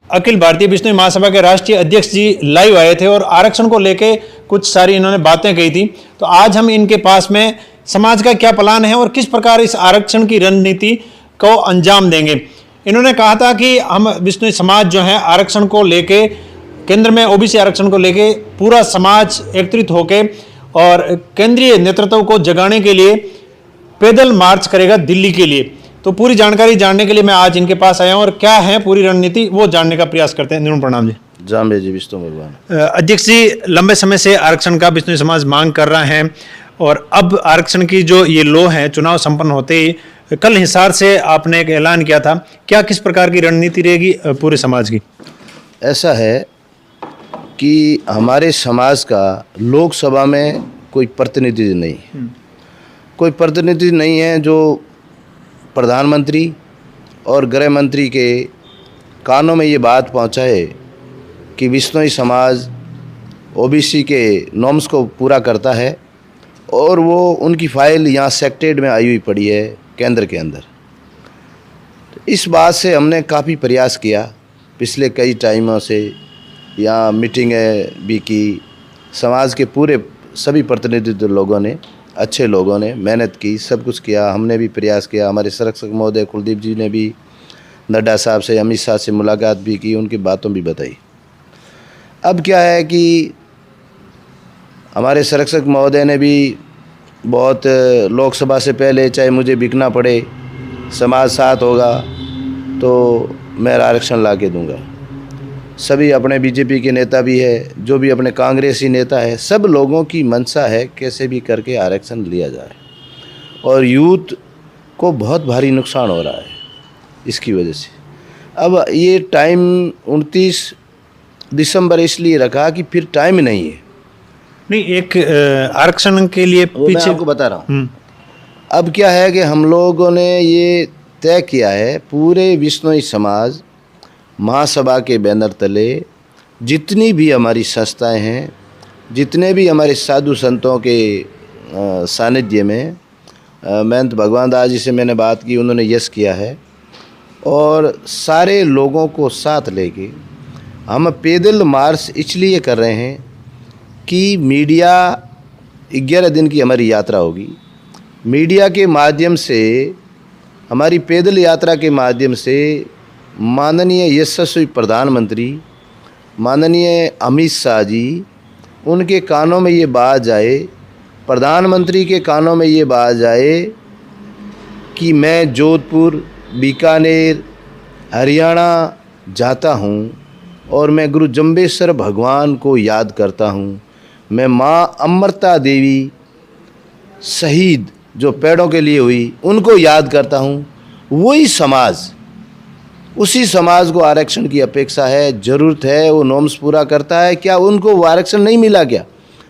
अखिल भारतीय बिश्नोई महासभा के राष्ट्रीय अध्यक्ष जी लाइव आए थे और आरक्षण को लेके कुछ सारी इन्होंने बातें कही थी। तो आज हम इनके पास में समाज का क्या प्लान है और किस प्रकार इस आरक्षण की रणनीति को अंजाम देंगे। इन्होंने कहा था कि हम बिश्नोई समाज जो है आरक्षण को लेके, केंद्र में ओबीसी आरक्षण को लेके पूरा समाज एकत्रित होके और केंद्रीय नेतृत्व को जगाने के लिए पैदल मार्च करेगा दिल्ली के लिए। तो पूरी जानकारी जानने के लिए मैं आज इनके पास आया हूँ और क्या है पूरी रणनीति वो जानने का प्रयास करते हैं। निरुण प्रणाम जी। जाम्बे जी, विष्णु भगवान। अध्यक्ष जी, लंबे समय से आरक्षण का बिश्नोई समाज मांग कर रहा है और अब आरक्षण की जो ये लो है, चुनाव संपन्न होते ही कल हिसार से आपने एक ऐलान किया था, क्या किस प्रकार की रणनीति रहेगी पूरे समाज की? ऐसा है कि हमारे समाज का लोकसभा में कोई प्रतिनिधि नहीं, कोई प्रतिनिधि नहीं है जो प्रधानमंत्री और गृह मंत्री के कानों में ये बात पहुंचाए कि बिश्नोई समाज ओबीसी के नॉर्म्स को पूरा करता है और वो उनकी फाइल यहाँ सेक्रेटेरिएट में आई हुई पड़ी है केंद्र के अंदर। इस बात से हमने काफ़ी प्रयास किया पिछले कई टाइमों से, यहाँ मीटिंगें भी की, समाज के पूरे सभी प्रतिनिधित्व लोगों ने, अच्छे लोगों ने मेहनत की, सब कुछ किया, हमने भी प्रयास किया। हमारे संरक्षक महोदय कुलदीप जी ने भी नड्डा साहब से, अमित शाह से मुलाकात भी की, उनकी बातों भी बताई। अब क्या है कि हमारे संरक्षक महोदय ने भी बहुत लोकसभा से पहले, चाहे मुझे बिकना पड़े, समाज साथ होगा तो मैं आरक्षण ला के दूँगा। सभी अपने बीजेपी के नेता भी है, जो भी अपने कांग्रेसी नेता है, सब लोगों की मंशा है कैसे भी करके आरक्षण लिया जाए। और यूथ को बहुत भारी नुकसान हो रहा है इसकी वजह से। अब ये टाइम 29 दिसंबर इसलिए रखा कि फिर टाइम नहीं है। नहीं, एक आरक्षण के लिए पीछे मैं आपको बता रहा हूँ। अब क्या है कि हम लोगों ने ये तय किया है, पूरे बिश्नोई समाज महासभा के बैनर तले जितनी भी हमारी संस्थाएं हैं, जितने भी हमारे साधु संतों के सानिध्य में, महंत भगवान दास जी से मैंने बात की, उन्होंने यस किया है, और सारे लोगों को साथ लेके हम पैदल मार्च इसलिए कर रहे हैं कि मीडिया 11 दिन की हमारी यात्रा होगी। मीडिया के माध्यम से, हमारी पैदल यात्रा के माध्यम से माननीय यशस्वी प्रधानमंत्री माननीय अमित शाह जी, उनके कानों में ये बात जाए, प्रधानमंत्री के कानों में ये बात जाए कि मैं जोधपुर, बीकानेर, हरियाणा जाता हूँ और मैं गुरु जम्बेश्वर भगवान को याद करता हूँ। मैं माँ अमृता देवी शहीद जो पेड़ों के लिए हुई, उनको याद करता हूँ। वही समाज, उसी समाज को आरक्षण की अपेक्षा है, ज़रूरत है, वो नॉर्म्स पूरा करता है। क्या उनको वो आरक्षण नहीं मिला क्या?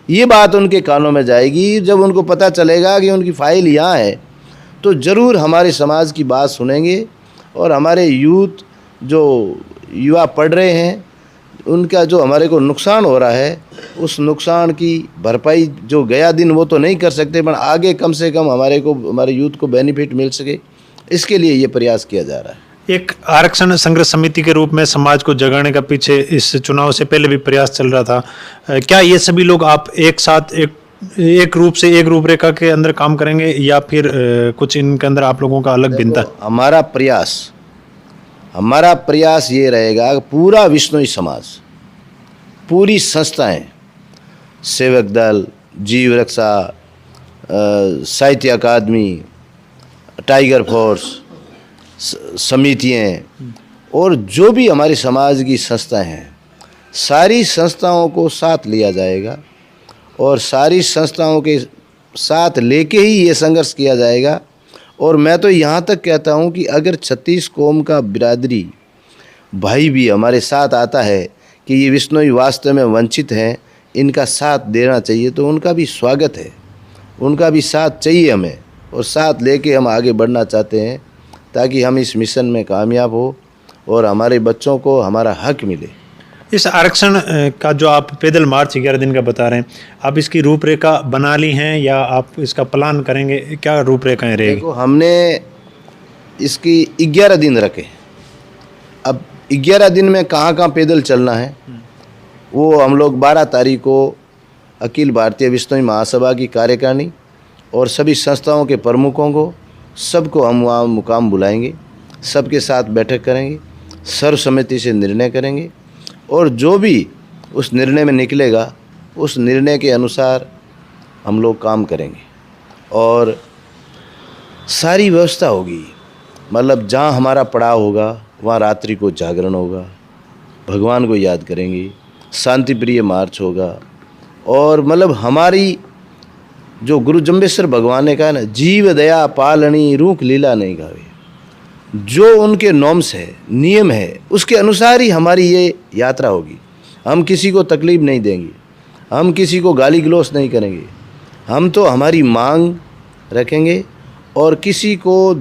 ये बात उनके कानों में जाएगी। जब उनको पता चलेगा कि उनकी फाइल यहाँ है तो ज़रूर हमारे समाज की बात सुनेंगे और हमारे यूथ जो युवा पढ़ रहे हैं, उनका जो हमारे को नुकसान हो रहा है, उस नुकसान की भरपाई जो गया दिन वो तो नहीं कर सकते, पर आगे कम से कम हमारे यूथ को बेनिफिट मिल सके, इसके लिए ये प्रयास किया जा रहा है। एक आरक्षण संघर्ष समिति के रूप में समाज को जगाने का पीछे इस चुनाव से पहले भी प्रयास चल रहा था। क्या ये सभी लोग आप एक साथ एक रूप से, एक रूपरेखा के अंदर काम करेंगे या फिर कुछ इनके अंदर आप लोगों का अलग भिन्नता? हमारा प्रयास ये रहेगा, पूरा बिश्नोई समाज, पूरी संस्थाएं, सेवक दल, जीव रक्षा, साहित्य अकादमी, टाइगर फोर्स, समितियाँ और जो भी हमारे समाज की संस्थाएं हैं, सारी संस्थाओं को साथ लिया जाएगा और सारी संस्थाओं के साथ लेके ही ये संघर्ष किया जाएगा। और मैं तो यहाँ तक कहता हूँ कि अगर 36 कौम का बिरादरी भाई भी हमारे साथ आता है कि ये बिश्नोई वास्तव में वंचित हैं, इनका साथ देना चाहिए, तो उनका भी स्वागत है, उनका भी साथ चाहिए हमें, और साथ लेके हम आगे बढ़ना चाहते हैं ताकि हम इस मिशन में कामयाब हो और हमारे बच्चों को हमारा हक मिले। इस आरक्षण का जो आप पैदल मार्च 11 दिन का बता रहे हैं, आप इसकी रूपरेखा बना ली हैं या आप इसका प्लान करेंगे? क्या रूपरेखाएं रहेगी? देखो, हमने इसकी 11 दिन रखे। अब 11 दिन में कहाँ कहाँ पैदल चलना है, वो हम लोग 12 तारीख को अखिल भारतीय विश्नोई महासभा की कार्यकारिणी और सभी संस्थाओं के प्रमुखों को सबको हम वहाँ मुकाम बुलाएंगे, सबके साथ बैठक करेंगे, सर्वसम्मति से निर्णय करेंगे और जो भी उस निर्णय में निकलेगा उस निर्णय के अनुसार हम लोग काम करेंगे और सारी व्यवस्था होगी। मतलब जहाँ हमारा पड़ाव होगा वहाँ रात्रि को जागरण होगा, भगवान को याद करेंगे, शांति प्रिय मार्च होगा और मतलब हमारी जो गुरु जम्बेश्वर भगवान ने कहा ना, जीव दया पालनी रूख लीला नहीं गावे, जो उनके नॉर्म्स है, नियम है, उसके अनुसार ही हमारी ये यात्रा होगी। हम किसी को तकलीफ नहीं देंगे, हम किसी को गाली गलौज नहीं करेंगे, हम तो हमारी मांग रखेंगे और किसी को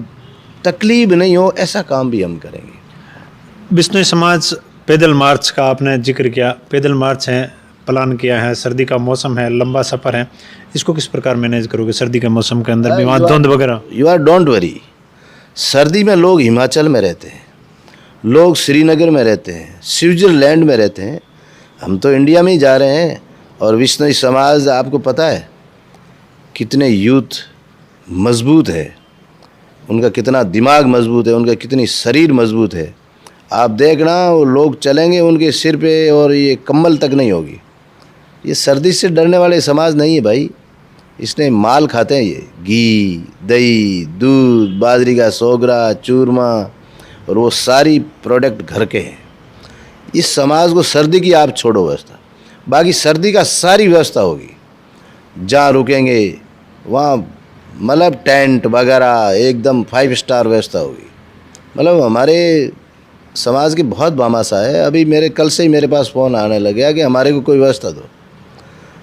तकलीफ नहीं हो ऐसा काम भी हम करेंगे। बिश्नोई समाज पैदल मार्च का आपने जिक्र किया, पैदल मार्च है, प्लान किया है, सर्दी का मौसम है, लंबा सफ़र है, इसको किस प्रकार मैनेज करोगे सर्दी के मौसम के अंदर भी वहाँ धुंध वगैरह? यू आर डोंट वरी, सर्दी में लोग हिमाचल में रहते हैं, लोग श्रीनगर में रहते हैं, स्विट्ज़रलैंड में रहते हैं, हम तो इंडिया में ही जा रहे हैं। और बिश्नोई समाज आपको पता है कितने यूथ मजबूत है, उनका कितना दिमाग मजबूत है, उनका कितनी शरीर मजबूत है। आप देखना वो लोग चलेंगे उनके सिर पे और ये कम्बल तक नहीं होगी। ये सर्दी से डरने वाले समाज नहीं है भाई, इसने माल खाते हैं, ये घी दही दूध बाजरी का सोगरा चूरमा और वो सारी प्रोडक्ट घर के हैं। इस समाज को सर्दी की आप छोड़ो व्यवस्था, बाकी सर्दी का सारी व्यवस्था होगी। जहाँ रुकेंगे वहाँ मतलब टेंट वगैरह एकदम 5 स्टार व्यवस्था होगी। मतलब हमारे समाज की बहुत भामाशा है। अभी मेरे कल से ही मेरे पास फ़ोन आने लग गया कि हमारे को कोई व्यवस्था दो।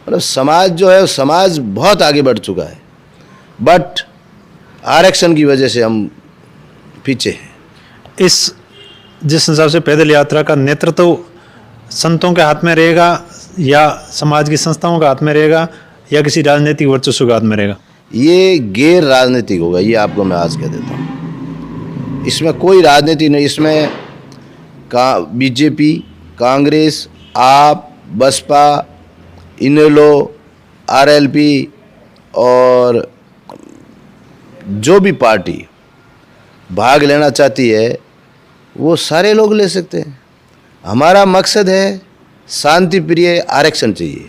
मतलब समाज जो है समाज बहुत आगे बढ़ चुका है, बट आरक्षण की वजह से हम पीछे हैं। इस जिस हिसाब से पैदल यात्रा का नेतृत्व संतों के हाथ में रहेगा या समाज की संस्थाओं के हाथ में रहेगा या किसी राजनीतिक वर्चस्व के हाथ में रहेगा? ये गैर राजनीतिक होगा, ये आपको मैं आज कह देता हूँ। इसमें कोई राजनीति नहीं, इसमें बीजेपी, कांग्रेस, आप, बसपा, इनेलो, आरएलपी और जो भी पार्टी भाग लेना चाहती है वो सारे लोग ले सकते हैं। हमारा मकसद है शांति प्रिय आरक्षण चाहिए,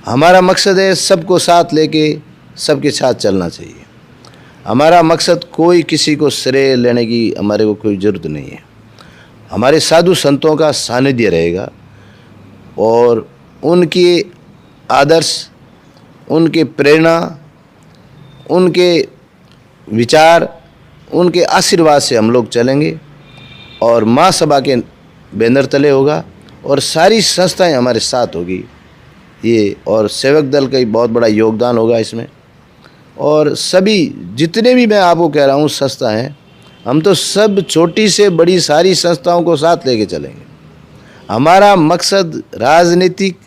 हमारा मकसद है सबको साथ लेके सबके साथ चलना चाहिए। हमारा मकसद कोई किसी को श्रेय लेने की हमारे को कोई ज़रूरत नहीं है। हमारे साधु संतों का सानिध्य रहेगा और उनके आदर्श, उनके प्रेरणा, उनके विचार, उनके आशीर्वाद से हम लोग चलेंगे और माँ सभा के बैनर तले होगा और सारी संस्थाएं हमारे साथ होगी ये, और सेवक दल का ही बहुत बड़ा योगदान होगा इसमें। और सभी जितने भी मैं आपको कह रहा हूँ संस्था हैं, हम तो सब छोटी से बड़ी सारी संस्थाओं को साथ लेके चलेंगे। हमारा मकसद राजनीतिक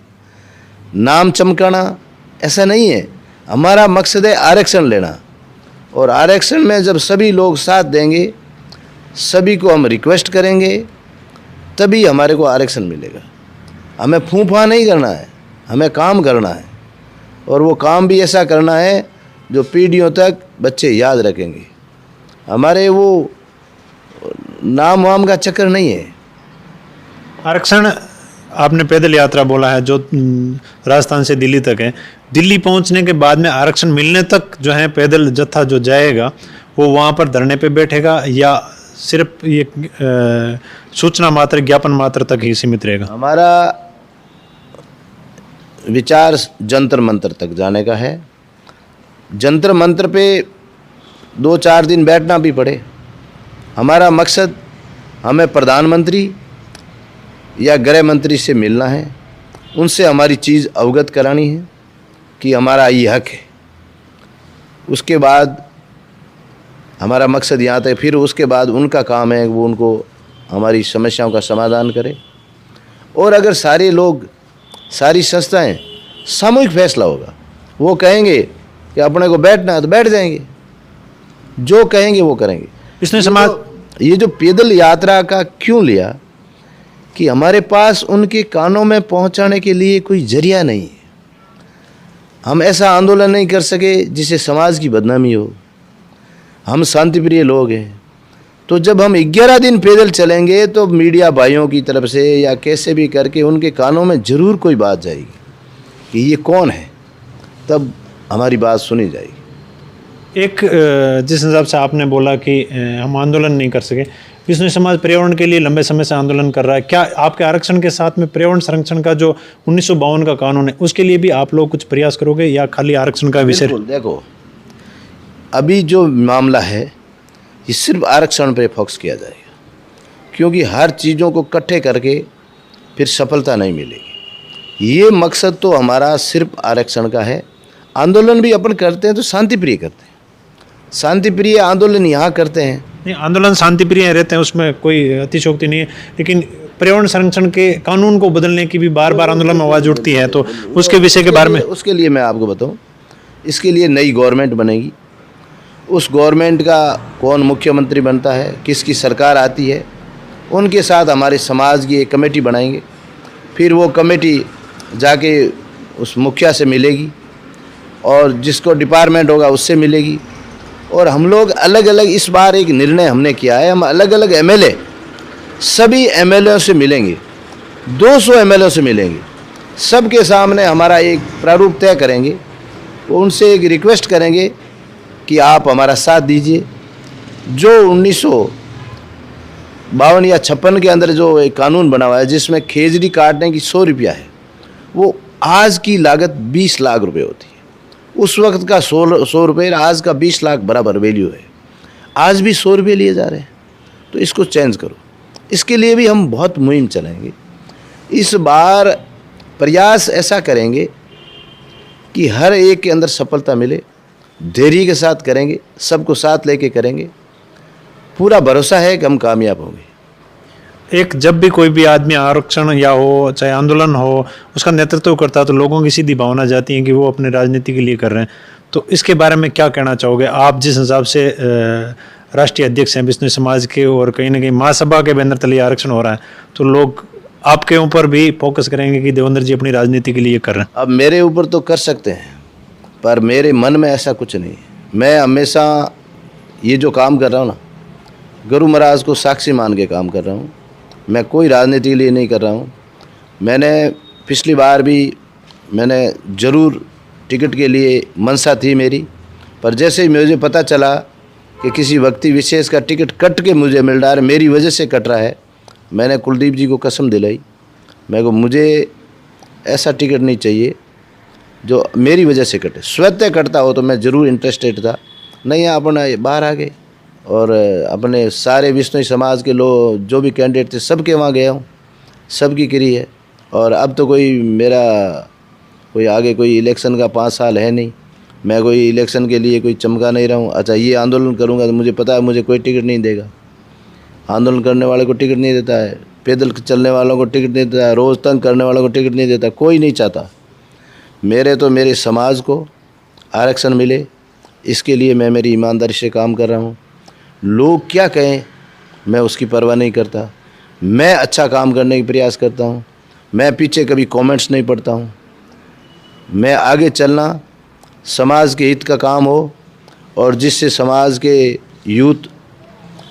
नाम चमकाना ऐसा नहीं है, हमारा मकसद है आरक्षण लेना। और आरक्षण में जब सभी लोग साथ देंगे, सभी को हम रिक्वेस्ट करेंगे, तभी हमारे को आरक्षण मिलेगा। हमें फूंफा नहीं करना है, हमें काम करना है और वो काम भी ऐसा करना है जो पीढ़ियों तक बच्चे याद रखेंगे। हमारे वो नाम वाम का चक्कर नहीं है। आरक्षण आपने पैदल यात्रा बोला है जो राजस्थान से दिल्ली तक है, दिल्ली पहुंचने के बाद में आरक्षण मिलने तक जो है पैदल जत्था जो जाएगा वो वहाँ पर धरने पे बैठेगा या सिर्फ ये सूचना मात्र ज्ञापन मात्र तक ही सीमित रहेगा? हमारा विचार जंतर मंतर तक जाने का है। जंतर मंतर पे 2-4 दिन बैठना भी पड़े। हमारा मकसद हमें प्रधानमंत्री या गृह मंत्री से मिलना है, उनसे हमारी चीज़ अवगत करानी है कि हमारा ये हक है। उसके बाद हमारा मकसद यहाँ तक, फिर उसके बाद उनका काम है वो उनको हमारी समस्याओं का समाधान करे। और अगर सारे लोग, सारी संस्थाएं, सामूहिक फैसला होगा, वो कहेंगे कि अपने को बैठना है तो बैठ जाएंगे, जो कहेंगे वो करेंगे। बिश्नोई समाज ये जो पैदल यात्रा का क्यों लिया कि हमारे पास उनके कानों में पहुंचाने के लिए कोई जरिया नहीं है। हम ऐसा आंदोलन नहीं कर सके जिससे समाज की बदनामी हो। हम शांतिप्रिय लोग हैं, तो जब हम 11 दिन पैदल चलेंगे तो मीडिया भाइयों की तरफ से या कैसे भी करके उनके कानों में ज़रूर कोई बात जाएगी कि ये कौन है, तब हमारी बात सुनी जाएगी। एक जिस हिसाब से आपने बोला कि हम आंदोलन नहीं कर सके, विष्णु समाज पर्यावरण के लिए लंबे समय से आंदोलन कर रहा है। क्या आपके आरक्षण के साथ में पर्यावरण संरक्षण का जो 1952 का कानून है उसके लिए भी आप लोग कुछ प्रयास करोगे या खाली आरक्षण का विषय? देखो, अभी जो मामला है ये सिर्फ आरक्षण पे फोकस किया जाएगा, क्योंकि हर चीज़ों को इकट्ठे करके फिर सफलता नहीं मिलेगी। ये मकसद तो हमारा सिर्फ आरक्षण का है। आंदोलन भी अपन करते हैं तो शांतिप्रिय करते हैं, शांतिप्रिय आंदोलन यहाँ करते हैं। नहीं, आंदोलन शांतिप्रिय रहते हैं, उसमें कोई अतिशयोक्ति नहीं है, लेकिन पर्यावरण संरक्षण के कानून को बदलने की भी बार बार आंदोलन में आवाज़ उठती है, तो उसके विषय के बारे में। उसके लिए मैं आपको बताऊं, इसके लिए नई गवर्नमेंट बनेगी। उस गवर्नमेंट का कौन मुख्यमंत्री बनता है, किसकी सरकार आती है, उनके साथ हमारे समाज की एक कमेटी बनाएंगे। फिर वो कमेटी जाके उस मुखिया से मिलेगी और जिसको डिपार्टमेंट होगा उससे मिलेगी। और हम लोग अलग अलग, इस बार एक निर्णय हमने किया है, हम अलग अलग एमएलए, सभी एमएलए से मिलेंगे, 200 एमएलए से मिलेंगे। सबके सामने हमारा एक प्रारूप तय करेंगे, उनसे एक रिक्वेस्ट करेंगे कि आप हमारा साथ दीजिए। जो 1952 या 56 के अंदर जो एक कानून बना हुआ है जिसमें खेजड़ी काटने की 100 रुपया है, वो आज की लागत 20 लाख रुपए होती है। उस वक्त का 100 रुपये, आज का 20 लाख बराबर वैल्यू है। आज भी 100 रुपये लिए जा रहे हैं, तो इसको चेंज करो। इसके लिए भी हम बहुत मुहिम चलाएंगे। इस बार प्रयास ऐसा करेंगे कि हर एक के अंदर सफलता मिले, धैर्य के साथ करेंगे, सबको साथ लेके करेंगे। पूरा भरोसा है कि हम कामयाब होंगे। एक जब भी कोई भी आदमी आरक्षण या हो चाहे आंदोलन हो उसका नेतृत्व करता है तो लोगों की सीधी भावना जाती है कि वो अपने राजनीति के लिए कर रहे हैं। तो इसके बारे में क्या कहना चाहोगे आप, जिस हिसाब से राष्ट्रीय अध्यक्ष हैं विष्णु समाज के और कहीं ना कहीं महासभा के बैनर तले आरक्षण हो रहा है, तो लोग आपके ऊपर भी फोकस करेंगे कि देवेंद्र जी अपनी राजनीति के लिए कर रहे हैं। अब मेरे ऊपर तो कर सकते हैं, पर मेरे मन में ऐसा कुछ नहीं है। मैं हमेशा ये जो काम कर रहा हूँ ना, गुरु महाराज को साक्षी मान के काम कर रहा हूँ। मैं कोई राजनीति के लिए नहीं कर रहा हूँ। मैंने पिछली बार भी मैंने ज़रूर टिकट के लिए मनसा थी मेरी, पर जैसे ही मुझे पता चला कि किसी व्यक्ति विशेष का टिकट कट के मुझे मिल रहा है, मेरी वजह से कट रहा है, मैंने कुलदीप जी को कसम दिलाई। मैं को मुझे ऐसा टिकट नहीं चाहिए जो मेरी वजह से कटे। स्वतः कटता हो तो मैं ज़रूर इंटरेस्टेड था। नहीं, अपना बाहर आ गए और अपने सारे विष्णु समाज के लोग जो भी कैंडिडेट थे सबके वहाँ गया हूँ, सबकी करी है। और अब तो कोई मेरा कोई आगे कोई इलेक्शन का 5 साल है नहीं, मैं कोई इलेक्शन के लिए कोई चमका नहीं रहा हूँ। अच्छा, ये आंदोलन करूँगा तो मुझे पता है मुझे कोई टिकट नहीं देगा। आंदोलन करने वाले को टिकट नहीं देता है, पैदल चलने वालों को टिकट नहीं देता है, रोज़ तंग करने वालों को टिकट नहीं देता, कोई नहीं चाहता। मेरे समाज को आरक्षण मिले, इसके लिए मैं मेरी ईमानदारी से काम कर रहा हूँ। लोग क्या कहें मैं उसकी परवाह नहीं करता। मैं अच्छा काम करने की प्रयास करता हूँ। मैं पीछे कभी कमेंट्स नहीं पढ़ता हूँ। मैं आगे चलना, समाज के हित का काम हो और जिससे समाज के यूथ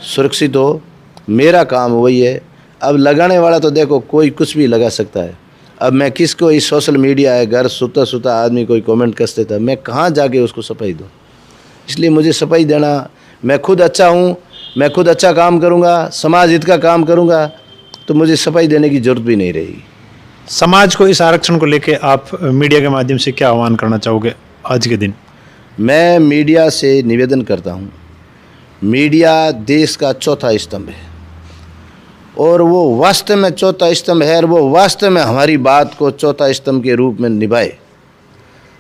सुरक्षित हो, मेरा काम वही है। अब लगाने वाला तो देखो कोई कुछ भी लगा सकता है। अब मैं किसको, इस सोशल मीडिया है, घर सुता सुता आदमी कोई कमेंट कर देता है, मैं कहाँ जाके उसको सफाई दूँ। इसलिए मुझे सफाई देना, मैं खुद अच्छा हूँ, मैं खुद अच्छा काम करूँगा, समाज हित का काम करूँगा, तो मुझे सफाई देने की ज़रूरत भी नहीं रहेगी। समाज को इस आरक्षण को लेके आप मीडिया के माध्यम से क्या आह्वान करना चाहोगे आज के दिन? मैं मीडिया से निवेदन करता हूँ, मीडिया देश का चौथा स्तंभ है और वो वास्तव में चौथा स्तंभ है और वो वास्तव में हमारी बात को चौथा स्तंभ के रूप में निभाए।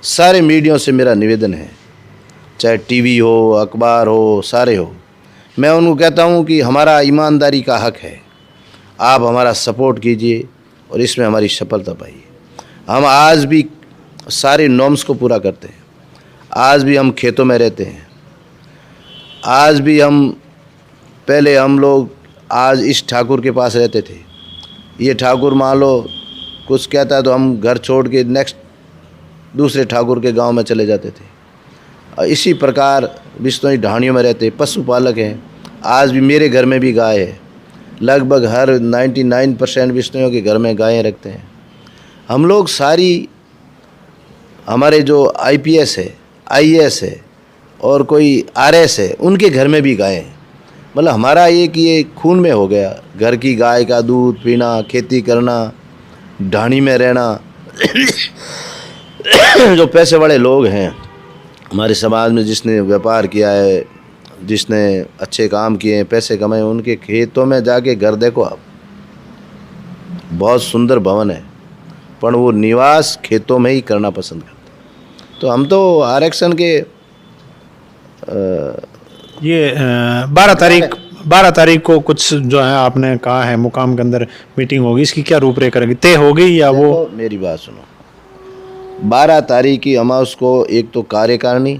सारे मीडिया से मेरा निवेदन है, चाहे टीवी हो, अखबार हो, सारे हो, मैं उनको कहता हूँ कि हमारा ईमानदारी का हक है, आप हमारा सपोर्ट कीजिए और इसमें हमारी सफलता पाइए। हम आज भी सारे नॉर्म्स को पूरा करते हैं, आज भी हम खेतों में रहते हैं, आज भी हम पहले हम लोग आज इस ठाकुर के पास रहते थे, ये ठाकुर मान लो कुछ कहता है तो हम घर छोड़ के नेक्स्ट दूसरे ठाकुर के गांव में चले जाते थे। और इसी प्रकार बिश्नोई ढाणियों में रहते, पशुपालक हैं। आज भी मेरे घर में भी गाय है, लगभग हर 99% बिश्नोइयों के घर में गायें रखते हैं। हम लोग सारी, हमारे जो IPS है, IAS है और कोई RS है, उनके घर में भी गायें हैं। मतलब हमारा ये खून में हो गया, घर की गाय का दूध पीना, खेती करना, ढाणी में रहना। जो पैसे वाले लोग हैं हमारे समाज में, जिसने व्यापार किया है, जिसने अच्छे काम किए हैं, पैसे कमाए, उनके खेतों में जाके घर देखो आप, बहुत सुंदर भवन है, पर वो निवास खेतों में ही करना पसंद करते। तो हम तो आरक्षण के ये 12 तारीख को कुछ जो है आपने कहा है मुकाम के अंदर मीटिंग होगी, इसकी क्या रूपरेखा रहेगी, तय होगी या वो? मेरी बात सुनो, 12 तारीख की हम उसको एक तो कार्यकारिणी,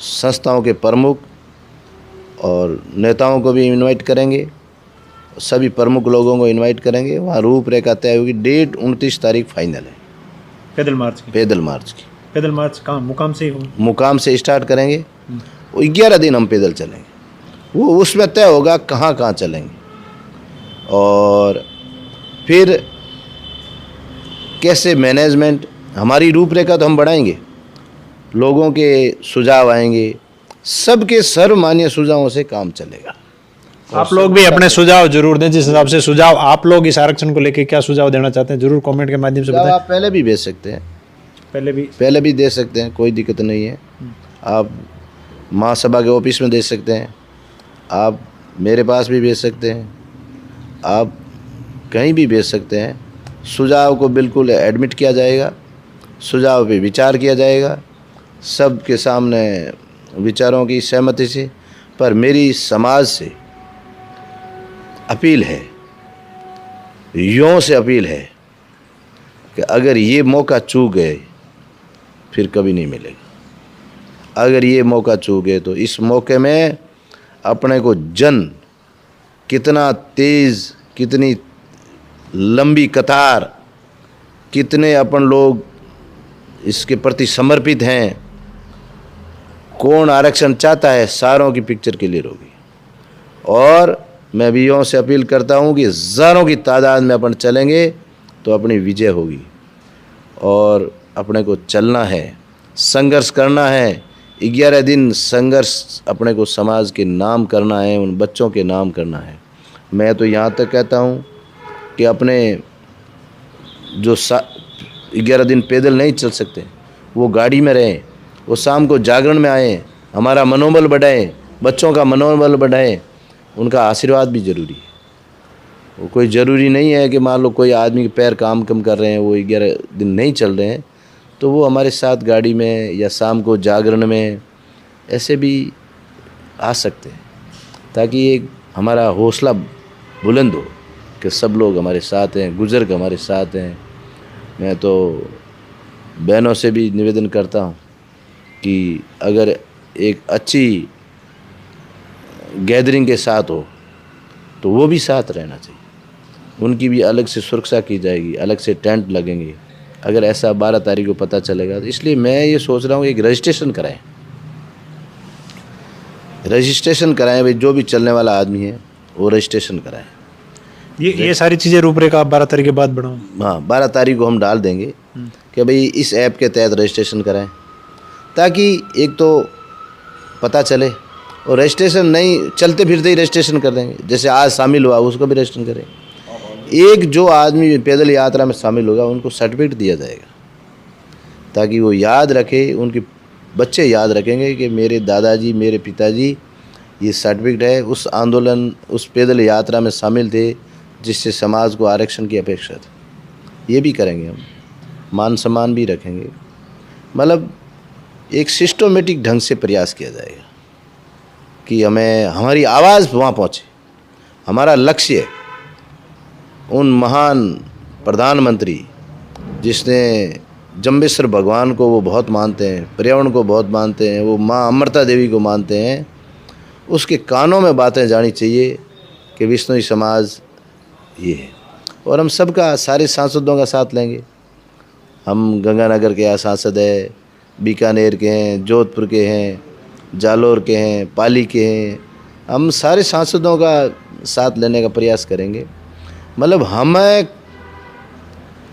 संस्थाओं के प्रमुख और नेताओं को भी इनवाइट करेंगे, सभी प्रमुख लोगों को इनवाइट करेंगे। वहाँ रूपरेखा तय होगी। डेट 29 तारीख फाइनल है। पैदल मार्च की? पैदल मार्च की। पैदल मार्च कहाँ, मुकाम से ही होगी? मुकाम से स्टार्ट करेंगे, 11 दिन हम पैदल चलेंगे। वो उसमें तय होगा कहाँ कहाँ चलेंगे, और फिर कैसे मैनेजमेंट, हमारी रूपरेखा तो हम बढ़ाएंगे, लोगों के सुझाव आएंगे, सबके सर्वमान्य सुझावों से काम चलेगा। आप लोग भी अपने सुझाव जरूर दें, जिस हिसाब से सुझाव आप लोग इस आरक्षण को लेकर क्या सुझाव देना चाहते हैं जरूर कमेंट के माध्यम से बताएं। आप पहले भी भेज सकते हैं, पहले भी दे सकते हैं, कोई दिक्कत नहीं है। आप महासभा के ऑफिस में दे सकते हैं, आप मेरे पास भी भेज सकते हैं, आप कहीं भी भेज सकते हैं। सुझाव को बिल्कुल एडमिट किया जाएगा, सुझाव पे विचार किया जाएगा, सबके सामने विचारों की सहमति से। पर मेरी समाज से अपील है, यों से अपील है कि अगर ये मौका चूक गए फिर कभी नहीं मिलेगा। अगर ये मौका चूक गए तो इस मौके में अपने को जन कितना तेज़, कितनी लंबी कतार, कितने अपन लोग इसके प्रति समर्पित हैं, कौन आरक्षण चाहता है, सारों की पिक्चर क्लियर होगी। और मैं भी यों से अपील करता हूं कि हज़ारों की तादाद में अपन चलेंगे तो अपनी विजय होगी। और अपने को चलना है, संघर्ष करना है, 11 दिन संघर्ष अपने को समाज के नाम करना है, उन बच्चों के नाम करना है। मैं तो यहाँ तक कहता हूँ कि अपने जो 11 दिन पैदल नहीं चल सकते, वो गाड़ी में रहें, वो शाम को जागरण में आएँ, हमारा मनोबल बढ़ाएं, बच्चों का मनोबल बढ़ाएं। उनका आशीर्वाद भी ज़रूरी है। वो कोई ज़रूरी नहीं है कि मान लो कोई आदमी के पैर काम कम कर रहे हैं, वो 11 दिन नहीं चल रहे हैं, तो वो हमारे साथ गाड़ी में या शाम को जागरण में ऐसे भी आ सकते हैं, ताकि एक हमारा हौसला बुलंद हो कि सब लोग हमारे साथ हैं, बुजुर्ग हमारे साथ हैं। मैं तो बहनों से भी निवेदन करता हूँ कि अगर एक अच्छी गैदरिंग के साथ हो तो वो भी साथ रहना चाहिए, उनकी भी अलग से सुरक्षा की जाएगी, अलग से टेंट लगेंगे अगर ऐसा 12 तारीख को पता चलेगा। तो इसलिए मैं ये सोच रहा हूँ एक रजिस्ट्रेशन कराएं, रजिस्ट्रेशन कराएं भाई, जो भी चलने वाला आदमी है वो रजिस्ट्रेशन कराएं। ये सारी चीज़ें रूपरेखा आप 12 तारीख के बाद बढ़ाओ। हाँ, 12 तारीख को हम डाल देंगे कि भाई इस ऐप के तहत रजिस्ट्रेशन कराएं, ताकि एक तो पता चले, और रजिस्ट्रेशन नहीं चलते फिरते ही रजिस्ट्रेशन कर देंगे। जैसे आज शामिल हुआ उसको भी रजिस्ट्रेशन करें। एक जो आदमी पैदल यात्रा में शामिल होगा उनको सर्टिफिकेट दिया जाएगा, ताकि वो याद रखे, उनके बच्चे याद रखेंगे कि मेरे दादाजी, मेरे पिताजी, ये सर्टिफिकेट है, उस आंदोलन, उस पैदल यात्रा में शामिल थे जिससे समाज को आरक्षण की अपेक्षा थी। ये भी करेंगे हम, मान सम्मान भी रखेंगे। मतलब एक सिस्टमेटिक ढंग से प्रयास किया जाएगा कि हमें हमारी आवाज़ वहाँ पहुँचे। हमारा लक्ष्य है उन महान प्रधानमंत्री जिसने जम्बेश्वर भगवान को वो बहुत मानते हैं, पर्यावरण को बहुत मानते हैं, वो माँ अमृता देवी को मानते हैं, उसके कानों में बातें जानी चाहिए कि विश्नोई समाज ये है। और हम सबका, सारे सांसदों का साथ लेंगे। हम गंगानगर के यहाँ सांसद है, बीकानेर के हैं, जोधपुर के हैं, जालोर के हैं, पाली के हैं। हम सारे सांसदों का साथ लेने का प्रयास करेंगे। मतलब हमें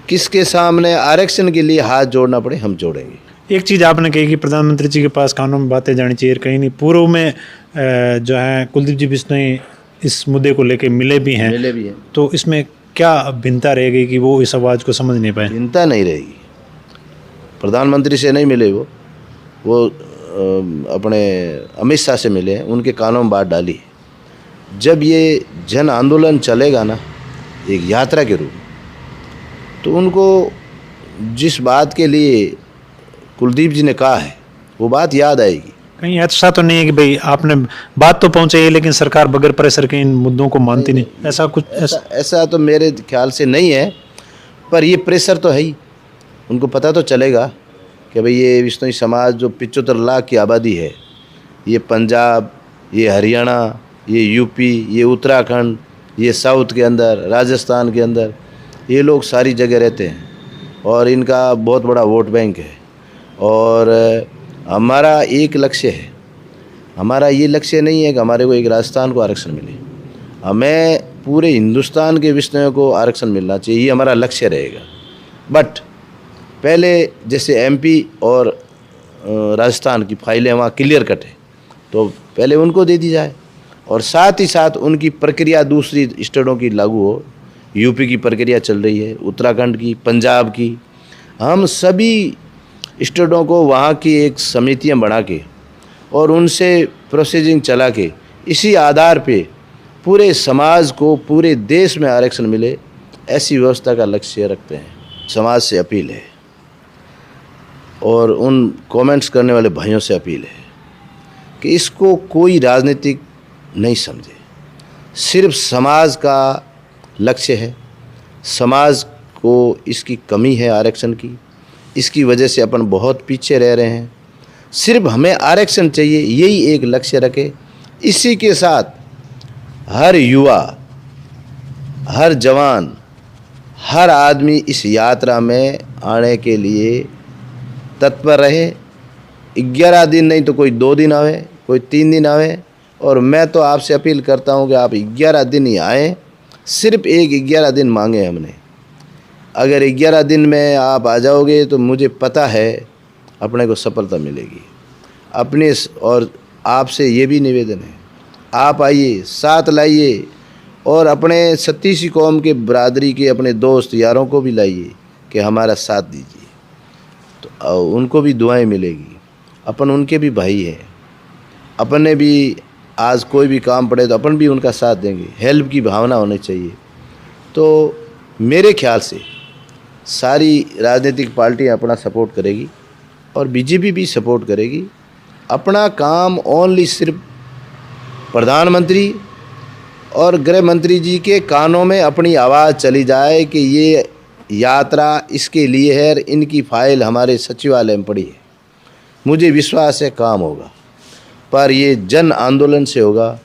किसके सामने आरक्षण के लिए हाथ जोड़ना पड़े, हम जोड़ेंगे। एक चीज़ आपने कही कि प्रधानमंत्री जी के पास कानों में बातें जानी चाहिए, कहीं नहीं। पूर्व में जो है कुलदीप जी बिश्नोई इस मुद्दे को लेके मिले भी हैं, तो इसमें क्या भिन्नता रहेगी कि वो इस आवाज़ को समझ नहीं पाए? भिन्नता नहीं रहेगी। प्रधानमंत्री से नहीं मिले, वो अपने अमित शाह से मिले हैं, उनके कानों में बात डाली है। जब ये जन आंदोलन चलेगा ना एक यात्रा के रूप में, तो उनको जिस बात के लिए कुलदीप जी ने कहा है वो बात याद आएगी। कहीं ऐसा तो नहीं है कि भाई आपने बात तो पहुंचाई लेकिन सरकार बगैर प्रेशर के इन मुद्दों को मानती नहीं, ऐसा कुछ? ऐसा तो मेरे ख्याल से नहीं है, पर ये प्रेशर तो है ही। उनको पता तो चलेगा कि भाई ये विश्नोई समाज जो 75 लाख की आबादी है, ये पंजाब, ये हरियाणा, ये यूपी, ये उत्तराखंड, ये साउथ के अंदर, राजस्थान के अंदर, ये लोग सारी जगह रहते हैं और इनका बहुत बड़ा वोट बैंक है। और हमारा एक लक्ष्य है, हमारा ये लक्ष्य नहीं है कि हमारे को एक राजस्थान को आरक्षण मिले, हमें पूरे हिंदुस्तान के विश्नोइयों को आरक्षण मिलना चाहिए, ये हमारा लक्ष्य रहेगा। बट पहले जैसे एमपी और राजस्थान की फाइलें वहाँ क्लियर कट है, तो पहले उनको दे दी जाए और साथ ही साथ उनकी प्रक्रिया दूसरी स्टेटों की लागू हो। यूपी की प्रक्रिया चल रही है, उत्तराखंड की, पंजाब की। हम सभी स्टेटों को वहाँ की एक समितियाँ बना के और उनसे प्रोसीजिंग चला के इसी आधार पे पूरे समाज को पूरे देश में आरक्षण मिले, ऐसी व्यवस्था का लक्ष्य रखते हैं। समाज से अपील है और उन कमेंट्स करने वाले भाइयों से अपील है कि इसको कोई राजनीतिक नहीं समझे, सिर्फ समाज का लक्ष्य है। समाज को इसकी कमी है आरक्षण की, इसकी वजह से अपन बहुत पीछे रह रहे हैं। सिर्फ हमें आरक्षण चाहिए, यही एक लक्ष्य रखे। इसी के साथ हर युवा, हर जवान, हर आदमी इस यात्रा में आने के लिए तत्पर रहे। 11 दिन नहीं तो कोई 2 दिन आवे, कोई 3 दिन आवे। और मैं तो आपसे अपील करता हूँ कि आप 11 दिन ही आएँ। सिर्फ एक 11 दिन मांगे हमने। अगर 11 दिन में आप आ जाओगे तो मुझे पता है अपने को सफलता मिलेगी। अपने और आपसे ये भी निवेदन है, आप आइए, साथ लाइए और अपने 36 कौम के बरादरी के अपने दोस्त यारों को भी लाइए कि हमारा साथ दीजिए, तो उनको भी दुआएं मिलेगी। अपन उनके भी भाई हैं, अपन ने भी आज कोई भी काम पड़े तो अपन भी उनका साथ देंगे। हेल्प की भावना होनी चाहिए। तो मेरे ख्याल से सारी राजनीतिक पार्टियां अपना सपोर्ट करेगी और बीजेपी भी सपोर्ट करेगी। अपना काम ओनली सिर्फ प्रधानमंत्री और गृह मंत्री जी के कानों में अपनी आवाज़ चली जाए कि ये यात्रा इसके लिए है, इनकी फाइल हमारे सचिवालय में पड़ी है। मुझे विश्वास है काम होगा, पर ये जन आंदोलन से होगा,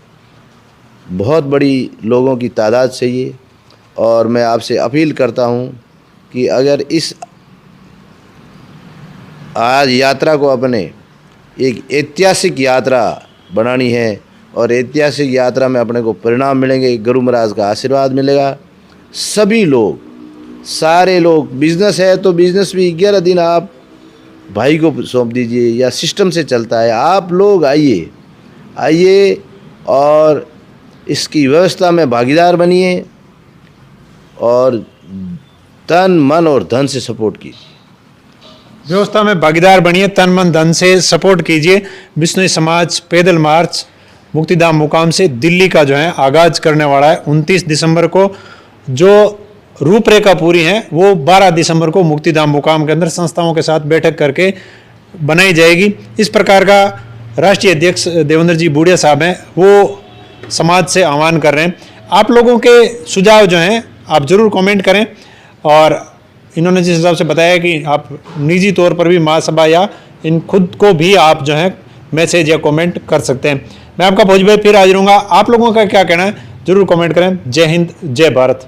बहुत बड़ी लोगों की तादाद से ये। और मैं आपसे अपील करता हूँ कि अगर इस आज यात्रा को अपने एक ऐतिहासिक यात्रा बनानी है और ऐतिहासिक यात्रा में अपने को परिणाम मिलेंगे, गुरु महाराज का आशीर्वाद मिलेगा। सभी लोग, सारे लोग, बिजनेस है तो बिजनेस भी 11 दिन आप भाई को सौंप दीजिए, या सिस्टम से चलता है। आप लोग आइए और इसकी व्यवस्था में भागीदार बनिए और तन मन और धन से सपोर्ट कीजिए। व्यवस्था में भागीदार बनिए, तन मन धन से सपोर्ट कीजिए। बिश्नोई समाज पैदल मार्च मुक्तिधाम मुकाम से दिल्ली का जो है आगाज करने वाला है 29 दिसंबर को। जो रूपरेखा पूरी है वो 12 दिसंबर को मुक्तिधाम मुकाम के अंदर संस्थाओं के साथ बैठक करके बनाई जाएगी। इस प्रकार का राष्ट्रीय अध्यक्ष देवेंद्र जी बूढ़िया साहब हैं, वो समाज से आह्वान कर रहे हैं। आप लोगों के सुझाव जो हैं आप ज़रूर कमेंट करें। और इन्होंने जिस हिसाब से बताया कि आप निजी तौर पर भी महासभा या इन खुद को भी आप जो है मैसेज या कमेंट कर सकते हैं। मैं आपका फौजी भाई फिर हाजिर हूँगा। आप लोगों का क्या कहना है जरूर कमेंट करें। जय हिंद, जय भारत।